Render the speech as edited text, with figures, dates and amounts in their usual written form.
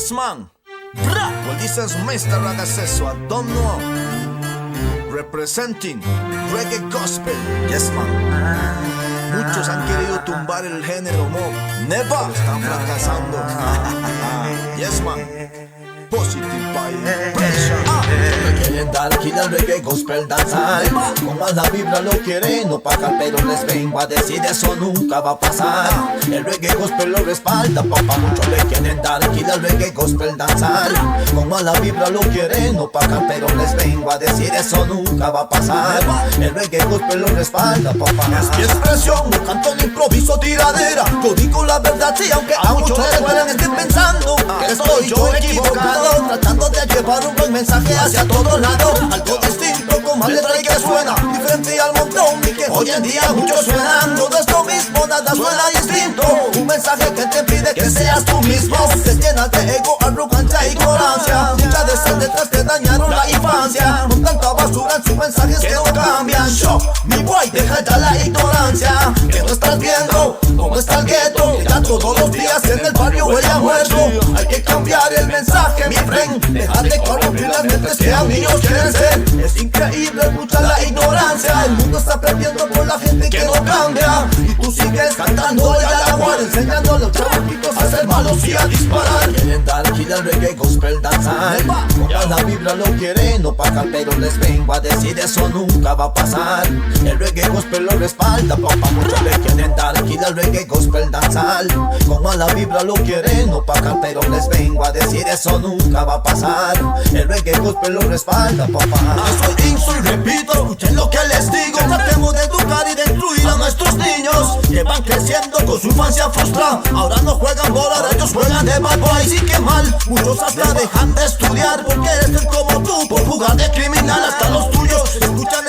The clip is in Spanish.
Yes man, well this is Mr. Ragaceso, I don't know. Representing reggae gospel. Yes man. Muchos han querido tumbar el género mob, never, pero están fracasando. Yes man. Positive vibration. Me quieren dar aquí del reggae gospel danzar. Como la Biblia lo quiere, no pagar, pero les vengo a decir eso nunca va a pasar. El reggae gospel lo respalda, papá. Muchos le quieren dar aquí del reggae gospel danzar. Como la Biblia lo quiere, no pagar, pero les vengo a decir eso nunca va a pasar. El reggae gospel lo respalda, papá. Es mi expresión, no canto ni improviso tiradera. Yo digo la verdad, sí, aunque a muchos les duelen, estén pensando que estoy yo equivocado, tratando de llevar un buen mensaje hacia todos lados. Algo distinto con más letra y que suena diferente al montón y que hoy en día muchos suenan. Todo es lo mismo, nada suena distinto. Un mensaje que te pide que seas tú mismo. Te llenas de ego, arrogancia e ignorancia. Muchas de esas letras te dañaron la infancia. Con tanta basura en sus mensajes que no cambian. Yo, mi boy, deja ya la ignorancia. Que no estás viendo cómo está el gueto, que ya todos los días en el barrio huele a muerto. Hay que cambiar el mensaje, mi friend. Dejar de corromper las mentes que a niños quieren ser. Es increíble escuchar la ignorancia. El mundo está perdiendo por la gente que no cambia. Y tú sigues cantando ya la muerte, enseñando a los chamaquitos a ser malos y a disparar. Quieren dar aquí del reggae gospel danzar. Como la Biblia lo quiere, no pagar, pero les vengo a decir eso nunca va a pasar. El reggae gospel lo respalda, papá. Muchos le quieren dar aquí del reggae gospel danzar. Como la Biblia lo quiere, no pagar, pero les vengo a decir eso nunca va a pasar. El reggae gospel lo respalda, papá. Soy Insu y repito, escuchen lo que les digo. Tratemos de educar y de incluir a nuestros niños que van creciendo con su infancia frustrada. Ahora no juegan bola, ellos juegan de bad boy. Sí que mal, muchos hasta dejan de estudiar porque eres como tú, por jugar de criminal hasta los tuyos escuchan